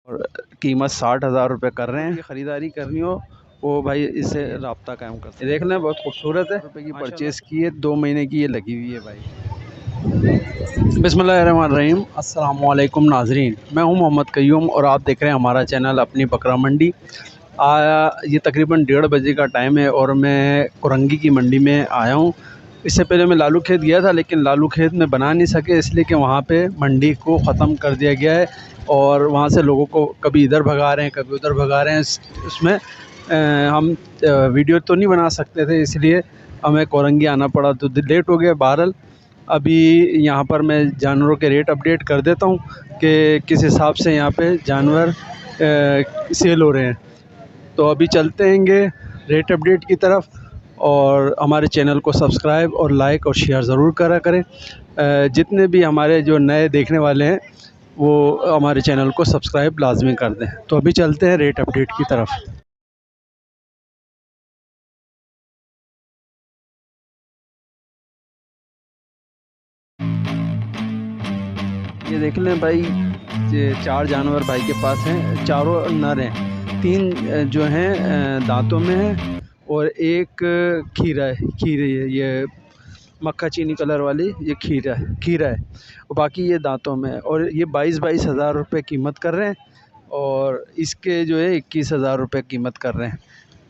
और कीमत 60,000 रुपये कर रहे हैं। ख़रीदारी करनी हो वो भाई इससे रब्ता कायम करते हैं। देख लें बहुत खूबसूरत है। रुपये की परचेज़ की है, 2 महीने की ये लगी हुई है भाई। बिस्मिल्लाहिर्रहमानिर्रहीम, अस्सलाम वालेकुम नाज़रीन, मैं हूं मोहम्मद कयूम और आप देख रहे हैं हमारा चैनल अपनी बकरा मंडी। ये तकरीबन 1:30 बजे का टाइम है और मैं कुरंगी की मंडी में आया हूं। इससे पहले मैं लालू खेत गया था, लेकिन लालू खेत में बना नहीं सके इसलिए कि वहाँ पे मंडी को ख़त्म कर दिया गया है और वहाँ से लोगों को कभी इधर भगा रहे हैं कभी उधर भगा रहे हैं। उसमें हम वीडियो तो नहीं बना सकते थे, इसलिए हमें कोरंगी आना पड़ा, तो लेट हो गया। बहरहाल अभी यहाँ पर मैं जानवरों के रेट अपडेट कर देता हूँ कि किस हिसाब से यहाँ पे जानवर सेल हो रहे हैं। तो अभी चलते हैंगे रेट अपडेट की तरफ, और हमारे चैनल को सब्सक्राइब और लाइक और शेयर ज़रूर करा करें। जितने भी हमारे जो नए देखने वाले हैं वो हमारे चैनल को सब्सक्राइब लाजमी कर दें। तो अभी चलते हैं रेट अपडेट की तरफ। ये देख लें भाई, ये 4 जानवर भाई के पास हैं, चारों नर हैं। 3 जो हैं दांतों में है और एक खीरा है। ये मक्खा चीनी कलर वाली ये खीरा है और बाकी ये दांतों में है। और ये 22 हज़ार रुपये कीमत कर रहे हैं और इसके जो है 21 हज़ार रुपये कीमत कर रहे हैं।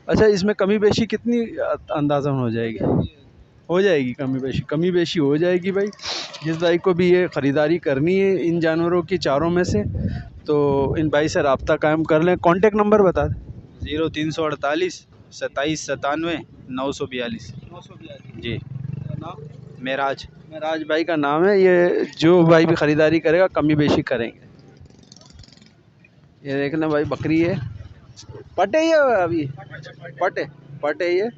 अच्छा, इसमें कमी बेशी कितनी अंदाज़न हो जाएगी? हो जाएगी कमी बेशी हो जाएगी भाई। जिस भाई को भी ये ख़रीदारी करनी है इन जानवरों की चारों में से, तो इन भाई से रब्ता कायम कर लें। कॉन्टेक्ट नंबर बता दें। 0348 27 97 942 जी। नाम मेराज भाई का नाम है। ये जो भाई भी ख़रीदारी करेगा कमी बेशी करेंगे। ये देख लें भाई, बकरी है, पटे ये अभी पटे ये,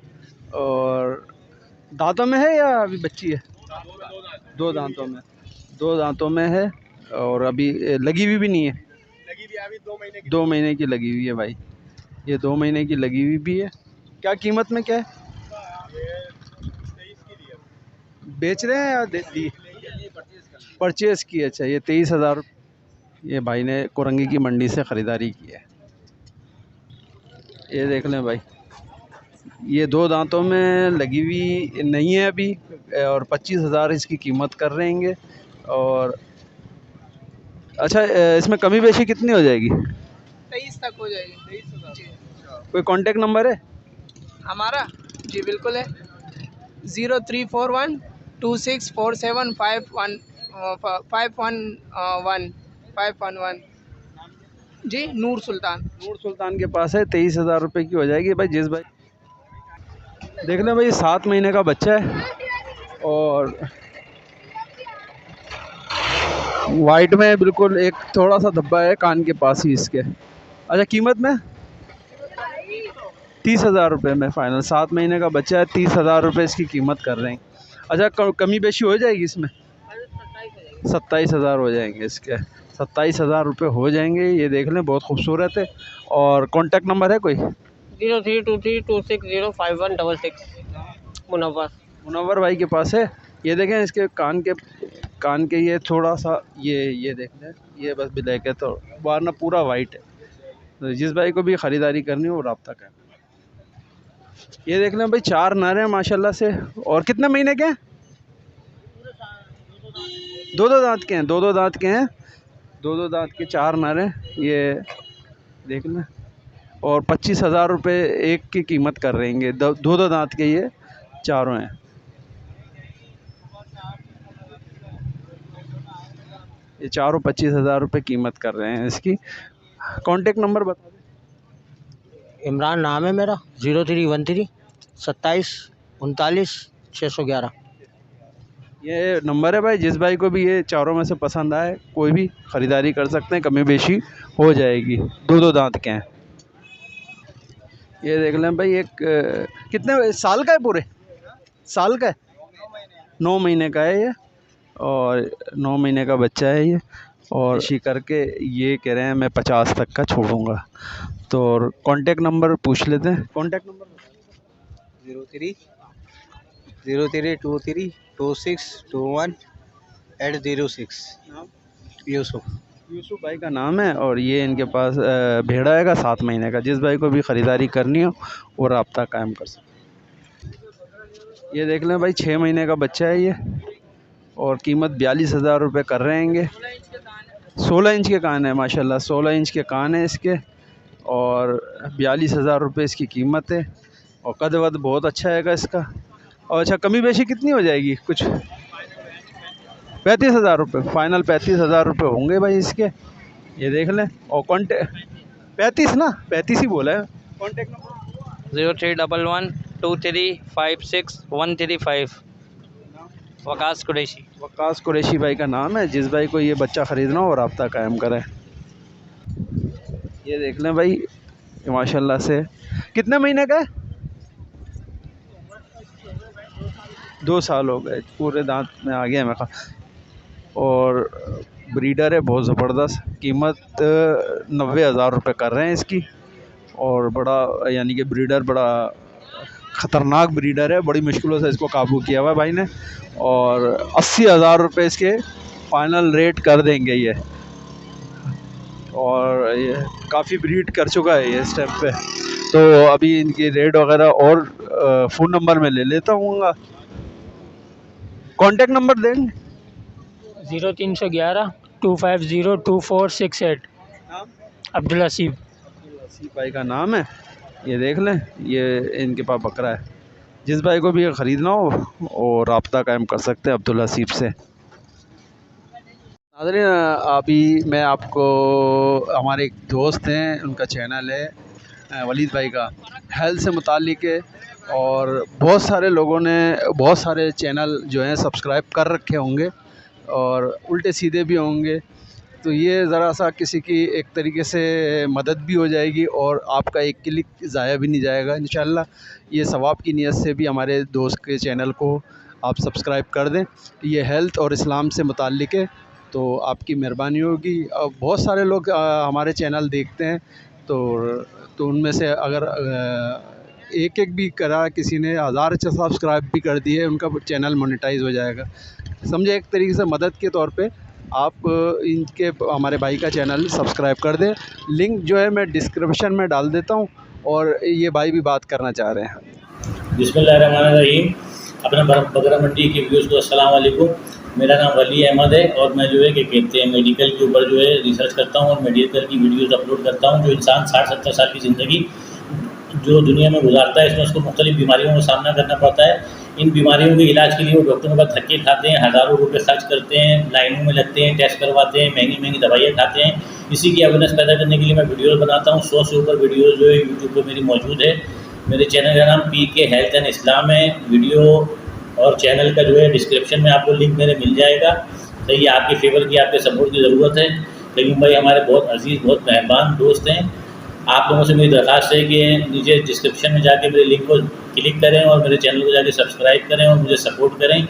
और दांतों में है या अभी बच्ची है? 2 दांतों में है और अभी लगी हुई भी नहीं है। अभी 2 महीने की लगी हुई है भाई। ये 2 महीने की लगी हुई भी है। क्या कीमत में क्या है? बेच रहे हैं या दी? परचेज़ की। अच्छा, ये 23,000 ये भाई ने कुरंगी की मंडी से ख़रीदारी की है। ये देख लें भाई, ये 2 दांतों में लगी हुई नहीं है अभी, और 25,000 इसकी कीमत कर रहेंगे। और अच्छा, इसमें कमी बेशी कितनी हो जाएगी? 23 तक हो जाएगी। 23,000। कोई कांटेक्ट नंबर है हमारा? जी बिल्कुल है, 0341 2647 511 जी। नूर सुल्तान के पास है। 23,000 रुपये की हो जाएगी भाई। जिस भाई देख लें भाई, 7 महीने का बच्चा है और वाइट में बिल्कुल, एक थोड़ा सा धब्बा है कान के पास ही इसके। अच्छा, कीमत में 30,000 रुपये में फ़ाइनल। 7 महीने का बच्चा है, 30,000 रुपये इसकी कीमत कर रहे हैं। अच्छा, कमी बेशी हो जाएगी इसमें? 27,000 हो जाएंगे इसके। 27,000 रुपये हो जाएंगे। ये देख लें, बहुत खूबसूरत है। और कॉन्टेक्ट नंबर है कोई? 03232605 मुनव्वर भाई के पास है। ये देखें, इसके कान के ये थोड़ा सा ये देख लें, ये बस ब्लैक है, तो वरना पूरा वाइट है। तो जिस भाई को भी ख़रीदारी करनी हो वो रब्ता करें। ये देख लें भाई, 4 नर हैं माशाल्लाह से। और कितने महीने के हैं? 2 दांत के हैं। 2 दांत के हैं। 2 दांत के 4 नर हैं। ये देख लें, और 25,000 रुपये एक की कीमत कर रहेंगे। 2 दांत के ये चारों हैं। ये चारों 25,000 रुपये कीमत कर रहे हैं इसकी। कॉन्टेक्ट नंबर बता दें। इमरान नाम है मेरा, 0313 27 39 611। ये नंबर है भाई। जिस भाई को भी ये चारों में से पसंद आए कोई भी ख़रीदारी कर सकते हैं, कमी बेशी हो जाएगी। 2 दांत के हैं। ये देख लें भाई, एक कितने साल का है? पूरे साल का है। 9 महीने का है ये, और 9 महीने का बच्चा है ये। और इसी करके ये कह रहे हैं मैं 50 तक का छोड़ूंगा। तो कांटेक्ट नंबर पूछ लेते हैं। Contact number 03232621 806 Yusuf. यूसुफ भाई का नाम है और ये इनके पास भेड़ा है का 7 महीने का। जिस भाई को भी ख़रीदारी करनी हो वो रब्ता कायम कर सकते। ये देख लें भाई 6 महीने का बच्चा है ये और कीमत 42,000 रुपये कर रहे हैं। 16 इंच के कान है माशाल्लाह, 16 इंच के कान है इसके और 42,000 रुपये इसकी कीमत है। और कद वद बहुत अच्छा है इसका। और अच्छा कमी बेशी कितनी हो जाएगी? कुछ 35,000 रुपये फाइनल, 35,000 रुपये होंगे भाई इसके। ये देख लें। और कॉन्टेक्ट 35 ना, 35 ही बोला है। Contact number 03112356 Waqas Qureshi. वकास कुरैशी भाई का नाम है। जिस भाई को ये बच्चा ख़रीदना हो रब्ता कायम करें। ये देख लें भाई माशाल्लाह से। कितने महीने का है? 2 साल हो गए, पूरे दांत में आ गया मेरा। और ब्रीडर है बहुत ज़बरदस्त। कीमत 90,000 रुपये कर रहे हैं इसकी। और बड़ा यानी कि ब्रीडर बड़ा ख़तरनाक ब्रीडर है, बड़ी मुश्किलों से इसको काबू किया हुआ है भाई ने। और 80,000 रुपये इसके फ़ाइनल रेट कर देंगे ये। और ये काफ़ी ब्रीड कर चुका है ये इस टाइम पे। तो अभी इनकी रेट वगैरह और फ़ोन नंबर में ले लेता हूँ। कॉन्टेक्ट नंबर देंगे 0311-250-2468। अब्दुल हसीब भाई का नाम है। ये देख लें, ये इनके पास बकरा है। जिस भाई को भी ये ख़रीदना हो और रब्ता कायम कर सकते हैं अब्दुल हसीब से। नाज़रीन अभी मैं आपको, हमारे एक दोस्त हैं, उनका चैनल है वलीद भाई का, हेल्थ से मुताल्लिक़ है। और बहुत सारे लोगों ने बहुत सारे चैनल जो हैं सब्सक्राइब कर रखे होंगे और उल्टे सीधे भी होंगे। तो ये ज़रा सा किसी की एक तरीके से मदद भी हो जाएगी और आपका एक क्लिक ज़ाया भी नहीं जाएगा। इंशाल्लाह ये सवाब की नीयत से भी हमारे दोस्त के चैनल को आप सब्सक्राइब कर दें। ये हेल्थ और इस्लाम से मुताल्लिक़ है, तो आपकी मेहरबानी होगी। अब बहुत सारे लोग हमारे चैनल देखते हैं, तो उनमें से अगर एक भी करा, किसी ने 1000 सब्सक्राइब भी कर दिए, उनका चैनल मोनेटाइज हो जाएगा। समझे, एक तरीके से मदद के तौर पे आप इनके हमारे भाई का चैनल सब्सक्राइब कर दें। लिंक जो है मैं डिस्क्रिप्शन में डाल देता हूँ। और ये भाई भी बात करना चाह रहे हैं। बिस्मिल्लाहिर्रहमानिर्रहीम। अपने बकरा मंडी के व्यूज़ को अस्सलाम वालेकुम। मेरा नाम वली अहमद है और मैं जो है कि कहते हैं मेडिकल के ऊपर जो है रिसर्च करता हूँ और मेडिकल की वीडियोज़ अपलोड करता हूँ। जो इंसान 60-70 साल की ज़िंदगी जो दुनिया में गुजारता है, इसमें उसको मुख्तलिफ बीमारियों का सामना करना पड़ता है। इन बीमारियों के इलाज के लिए वो डॉक्टरों का धक्के खाते हैं, हज़ारों रुपए खर्च करते हैं, लाइनों में लगते हैं, टेस्ट करवाते हैं, महंगी महंगी दवाइयाँ खाते हैं। इसी की अवेयरनेस पैदा करने के लिए मैं वीडियोज़ बनाता हूँ। 100 से ऊपर वीडियोज़ जो है यूट्यूब पर मेरी मौजूद है। मेरे चैनल का नाम PK हेल्थ एंड इस्लाम है। वीडियो और चैनल का जो है डिस्क्रिप्शन में आपको लिंक मेरे मिल जाएगा। तो ये आपके फेवर की, आपके सपोर्ट की ज़रूरत है। करीम भाई हमारे बहुत अजीज़, बहुत मेहरबान दोस्त हैं। आप लोगों से मेरी दरख्वास्त है कि नीचे डिस्क्रिप्शन में जाके मेरे लिंक को क्लिक करें और मेरे चैनल को जाके सब्सक्राइब करें और मुझे सपोर्ट करें।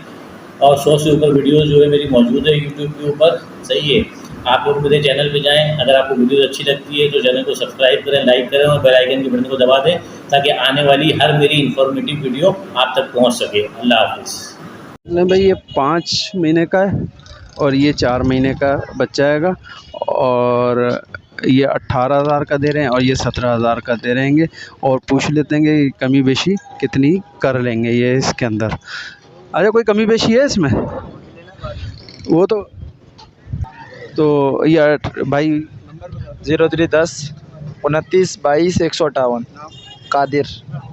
और 100 से ऊपर वीडियोज़ जो है मेरी मौजूद है यूट्यूब के ऊपर। सही है, आप लोग मेरे चैनल पे जाएं। अगर आपको वीडियो अच्छी लगती है तो चैनल को सब्सक्राइब करें, लाइक करें और बेल आइकन के बटन को दबा दें ताकि आने वाली हर मेरी इन्फॉर्मेटिव वीडियो आप तक पहुंच सके। अल्लाह हाफिज़। नहीं भाई, ये 5 महीने का है और ये 4 महीने का बच्चा हैगा। और ये 18,000 का दे रहे हैं और ये 17,000 का दे रहेंगे। और पूछ लेते हैं कि कमी बेशी कितनी कर लेंगे ये इसके अंदर। अरे कोई कमी बेशी है इसमें? वो तो ये भाई 0310-29-22-158 कादिर।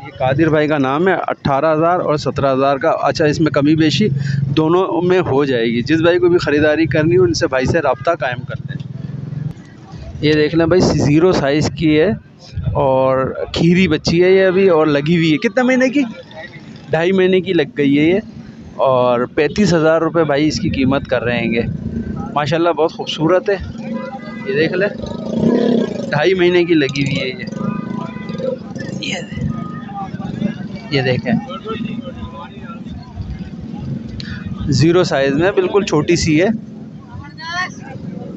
ये कादिर भाई का नाम है। 18,000 और 17,000 का। अच्छा, इसमें कमी बेशी दोनों में हो जाएगी। जिस भाई को भी ख़रीदारी करनी हो उनसे भाई से रब्ता कायम कर लें। ये देख लें भाई, 0 साइज़ की है और खीरी बच्ची है ये अभी, और लगी हुई है। कितने महीने की? 2.5 महीने की लग गई है ये। और 35,000 रुपये भाई इसकी कीमत कर रहे हैं। माशाल्लाह बहुत खूबसूरत है। ये देख लें, 2.5 महीने की लगी हुई है ये देखें, 0 साइज़ में बिल्कुल छोटी सी है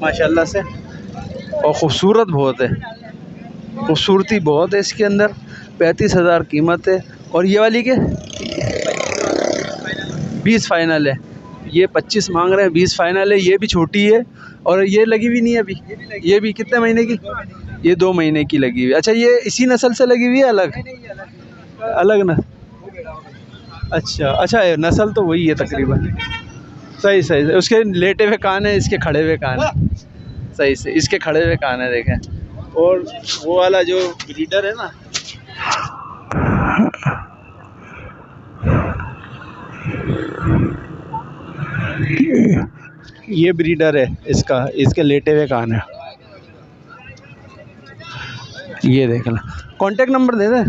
माशाल्लाह से। और ख़ूबसूरत बहुत है, खूबसूरती बहुत है इसके अंदर। 35,000 कीमत है। और ये वाली के 20 फाइनल है। ये 25 मांग रहे हैं, 20 फाइनल है। ये भी छोटी है और ये लगी भी नहीं है अभी। ये भी कितने महीने की? ये 2 महीने की लगी हुई। अच्छा, ये इसी नस्ल से लगी हुई है? अलग ना? अच्छा, नस्ल तो वही है तकरीबन। सही सही। उसके लेटे हुए कान है, इसके खड़े हुए कान है। सही से, इसके खड़े हुए कान है देखें। और वो वाला जो ब्रीडर है ना, ये ब्रीडर है इसका, इसके लेटे हुए कान है। ये देख लो। कॉन्टेक्ट नंबर दे दे।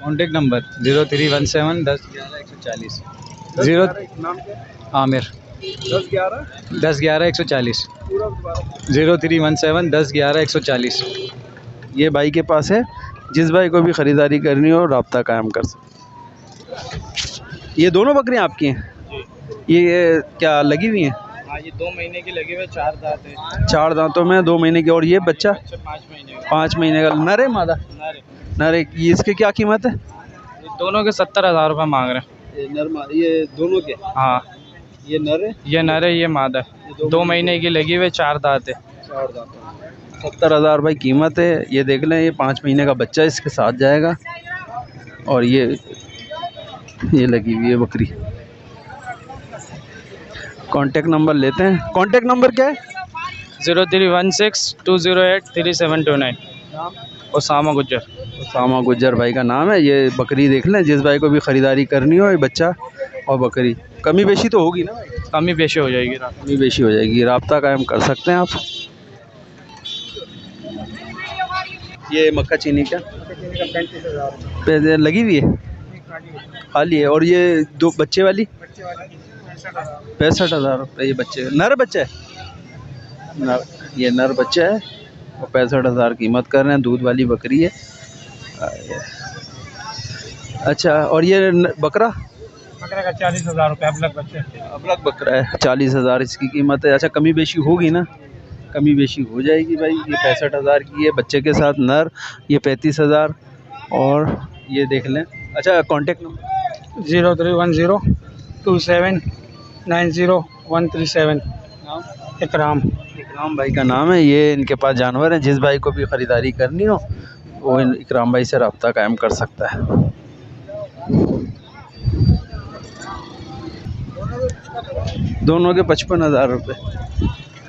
Contact number 0317 10 11 140। 0 आमिर 10 11 140। 0317 10 11 140। ये भाई के पास है, जिस भाई को भी ख़रीदारी करनी हो रब्ता कायम कर सकते। ये दोनों बकरियां आपकी हैं? ये क्या लगी हुई हैं? हाँ, ये 2 महीने की लगे हुए, 4 दांत है। 4 दांतों में 2 महीने की। और ये बच्चा 5 महीने का। नर है मादा? नर है। ये इसकी क्या कीमत है? ये दोनों के 70,000 रुपये मांग रहे हैं। ये दोनों के? हाँ, ये नर है, ये नर है, ये मादा है। 2 महीने की लगी हुए, 4 दांत है। 4 दांतों। 70,000 भाई कीमत है। ये देख लें, ये 5 महीने का बच्चा इसके साथ जाएगा। और ये लगी हुई है बकरी। कांटेक्ट नंबर लेते हैं। कांटेक्ट नंबर क्या है? 0316 208 3729। उसामा गुज्जर। उसामा गुज्जर भाई का नाम है। ये बकरी देख लें, जिस भाई को भी ख़रीदारी करनी हो, ये बच्चा और बकरी। कमी बेशी तो होगी ना? कमी पेशी हो जाएगी। कमी बेशी हो जाएगी। रब्ता कायम कर सकते हैं आप। ये मक्का चीनी का 35,000 लगी हुई है, खाली है। और ये 2 बच्चे वाली 65,000 रुपये। ये बच्चे, नर बच्चा है? नर, ये नर बच्चा है और 65,000 कीमत कर रहे हैं। दूध वाली बकरी है। अच्छा, और ये बकरा का 40,000 रुपये अबलग बच्चे। अबलग बकरा है, 40,000 इसकी कीमत है। अच्छा, कमी बेशी होगी ना? कमी बेशी हो जाएगी भाई। ये 65,000 की है बच्चे के साथ नर। ये 35,000। और ये देख लें। अच्छा, कांटेक्ट नंबर 0310 27 90 137। इकराम भाई का नाम है। ये इनके पास जानवर हैं, जिस भाई को भी ख़रीदारी करनी हो वो इकराम भाई से रब्ता कायम कर सकता है। दोनों के 55,000 रुपये।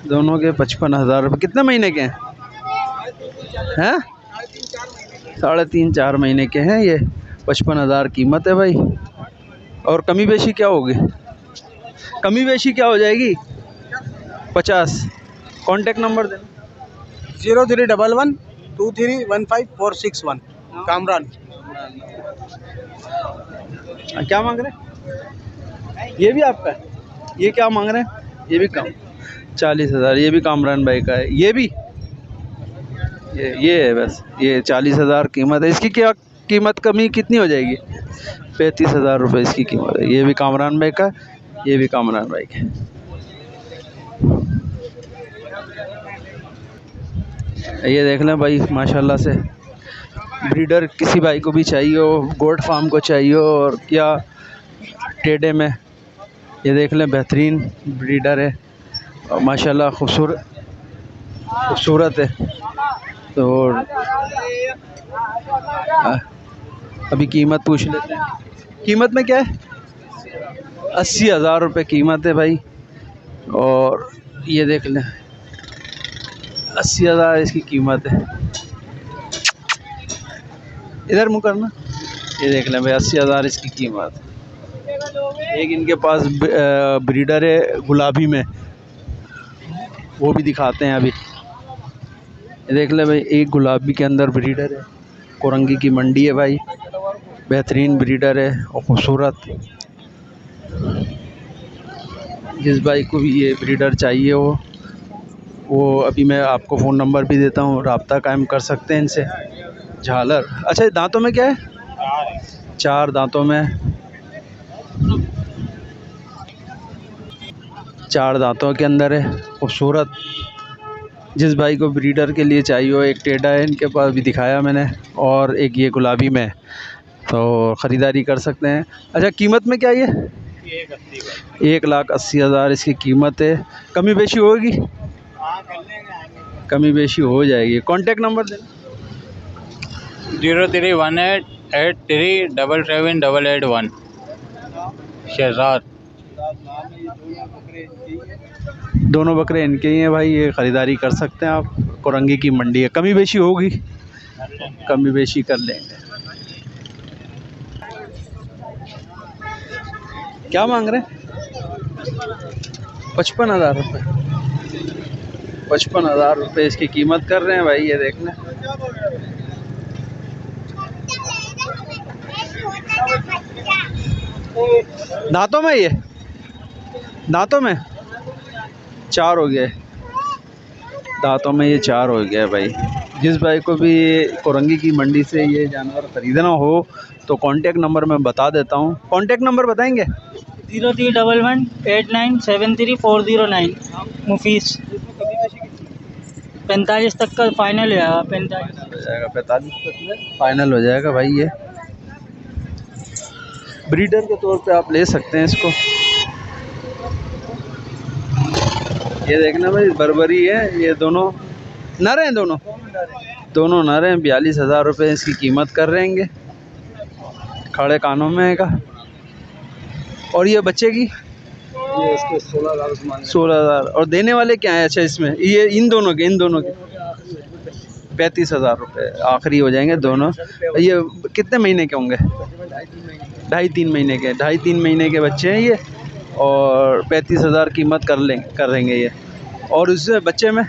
दोनों के 55,000 रुपये। कितने महीने के हैं? 3.5-4 महीने के हैं। ये 55,000 कीमत है भाई। और कमी बेशी क्या होगी? कमी बेशी क्या हो जाएगी? 50। कांटेक्ट नंबर देना। 0311 2315 461। कामरान। क्या मांग रहे हैं? ये भी आपका है? ये क्या मांग रहे हैं? ये भी कम 40,000। ये भी कामरान भाई का है। ये भी ये है बस। ये 40,000 कीमत है। इसकी क्या कीमत कमी कितनी हो जाएगी? 35,000 रुपये इसकी कीमत है। ये भी कामरान भाई का, ये भी कामरान भाई का। ये देख लें भाई, माशाल्लाह से ब्रीडर किसी भाई को भी चाहिए हो, गोट फार्म को चाहिए हो, और क्या टेढ़े में, ये देख लें बेहतरीन ब्रीडर है और माशाल्लाह खूबसूरत है। तो अभी कीमत पूछ लेते हैं। कीमत में क्या है? 80,000 रुपये कीमत है भाई। और ये देख लें, 80,000 इसकी कीमत है। इधर मुँह करना। ये देख लें भाई, 80,000 इसकी कीमत। एक इनके पास ब्रीडर है गुलाबी में, वो भी दिखाते हैं अभी। ये देख ले भाई, एक गुलाबी के अंदर ब्रीडर है। कोरंगी की मंडी है भाई, बेहतरीन ब्रीडर है और ख़ूबसूरत। जिस भाई को भी ये ब्रीडर चाहिए हो, वो अभी मैं आपको फ़ोन नंबर भी देता हूँ, रब्ता कायम कर सकते हैं इनसे। झालर। अच्छा, दांतों में क्या है? 4 दांतों में, 4 दांतों के अंदर है, खूबसूरत। जिस भाई को ब्रीडर के लिए चाहिए हो, एक टेढ़ा है इनके पास भी दिखाया मैंने, और एक ये गुलाबी में, तो ख़रीदारी कर सकते हैं। अच्छा, कीमत में क्या ये? 1,80,000 इसकी कीमत है। कमी बेशी होगी? कमी बेशी हो जाएगी। कॉन्टेक्ट नंबर देना। 031883777881 शहजाद। दोनों बकरे इनके ही हैं भाई, ये ख़रीदारी कर सकते हैं आप। कोरंगी की मंडी है, कमी बेशी होगी, कमी बेशी कर लेंगे। क्या मांग रहे हैं? 55,000 रुपये। 55,000 रुपये इसकी कीमत कर रहे हैं भाई, ये देख लें। दांतों में ये दांतों में 4 हो गए, दांतों में ये 4 हो गया भाई। जिस भाई को भी कोरंगी की मंडी से ये जानवर ख़रीदना हो तो कांटेक्ट नंबर मैं बता देता हूँ। कांटेक्ट नंबर बताएंगे? 031189734009 मुफीस। 45 तक का फाइनल है। 45 हो जाएगा, 45 तक में फाइनल हो जाएगा भाई। ये ब्रीडर के तौर पे आप ले सकते हैं इसको। ये देखना भाई, बर्बरी है, ये दोनों नर हैं, दोनों नर हैं। 42,000 रुपये इसकी कीमत कर रहेंगे, खड़े कानों में का। और ये बच्चे की ये इसके 16,000। और देने वाले क्या है? अच्छा, इसमें ये इन दोनों के 35,000 रुपये आखिरी हो जाएंगे दोनों। ये कितने महीने के होंगे? 2.5-3 महीने के। 2.5-3 महीने के बच्चे हैं ये, और 35,000 कीमत कर रहेंगे ये। और उससे बच्चे में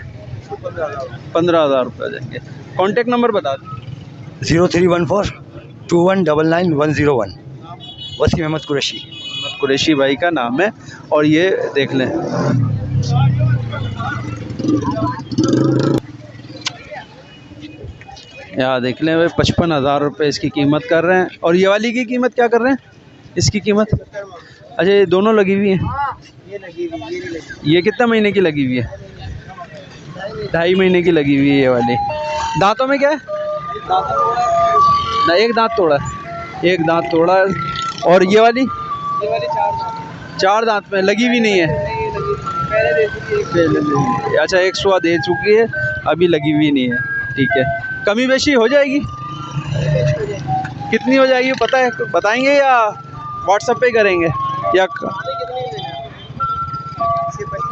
15,000 रुपये आ जाएंगे। कॉन्टेक्ट नंबर बता दें। 031421999101। वसीम अहमद कुरैशी भाई का नाम है। और ये देख लें, यहाँ देख लें भाई, 55,000 रुपये इसकी कीमत कर रहे हैं। और ये वाली की कीमत क्या कर रहे हैं? इसकी कीमत, अच्छा ये दोनों लगी हुई हैं। ये कितना महीने की लगी हुई है? 2.5 महीने की लगी हुई है ये वाली। दांतों में क्या है? ना, एक दांत तोड़ा है। और ये वाली 4 दांत में लगी भी नहीं है। अच्छा, एक सुआ दे चुकी है, अभी लगी हुई नहीं है। ठीक है, कमी बेशी हो जाएगी? कितनी हो जाएगी पता है? बताएंगे या व्हाट्सएप पे करेंगे या?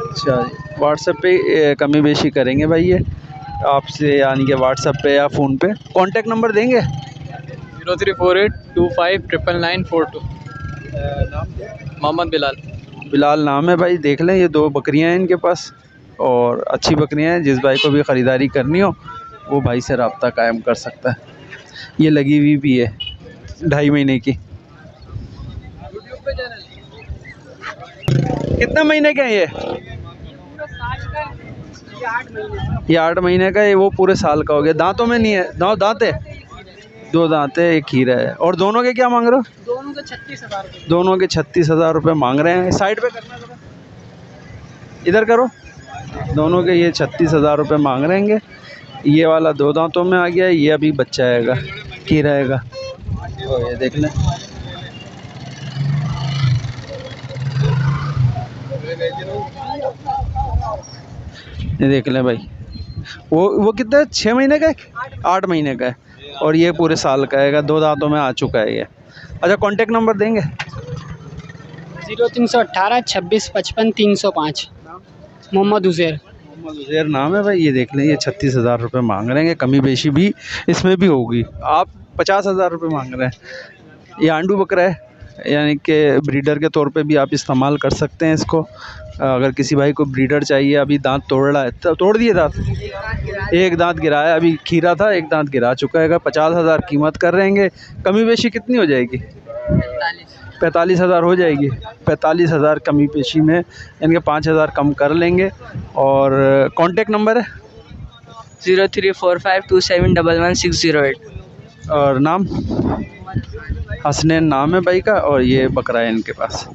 अच्छा, व्हाट्सएप पे कमी बेशी करेंगे भाई ये आपसे, यानी कि व्हाट्सएप पे या फ़ोन पे। कांटेक्ट नंबर देंगे? 0348259942। मोहम्मद बिलाल नाम है भाई। देख लें, ये 2 बकरियां हैं इनके पास, और अच्छी बकरियां हैं। जिस भाई को भी ख़रीदारी करनी हो वो भाई से रब्ता कायम कर सकता है। ये लगी हुई भी है 2.5 महीने की। कितने महीने के हैं ये? ये 8 महीने का है। वो पूरे साल का हो गया। दांतों में नहीं है? दांत है, 2 दांत है, एक खीरा है। और दोनों के क्या मांग रहे हो? दोनों के 36,000 रुपये। दोनों के 36,000 रुपये मांग रहे हैं। साइड पे करना, इधर करो। दोनों के ये 36,000 रुपये मांग रहेंगे। ये वाला 2 दांतों में आ गया, ये अभी बच्चा आएगा, खीरा आएगा। तो ये देख लें, ये देख लें भाई। वो कितना है? 6 महीने का है? 8 महीने का है। और ये पूरे साल का आएगा, 2 दांतों में आ चुका है ये। अच्छा, कांटेक्ट नंबर देंगे? 0318 26 55 305। मोहम्मद उज़ैर नाम है भाई। ये देख लें, ये 36,000 रुपये मांग रहे हैं। कमी बेशी भी इसमें भी होगी। आप 50,000 रुपये मांग रहे हैं। ये आंडू बकरा है, यानी कि ब्रीडर के तौर पे भी आप इस्तेमाल कर सकते हैं इसको। अगर किसी भाई को ब्रीडर चाहिए, अभी दांत तोड़ रहा है, तोड़ दिए दांत, एक दांत गिराया, अभी खीरा था, एक दांत गिरा चुका है। 50,000 कीमत कर रहेंगे। कमी बेशी कितनी हो जाएगी? 45,000 हो जाएगी। 45,000 कमी पेशी में, यानी कि 5,000 कम कर लेंगे। और कांटेक्ट नंबर है 034527111608। और नाम? हसनैन नाम है भाई का। और ये बकरा है इनके पास।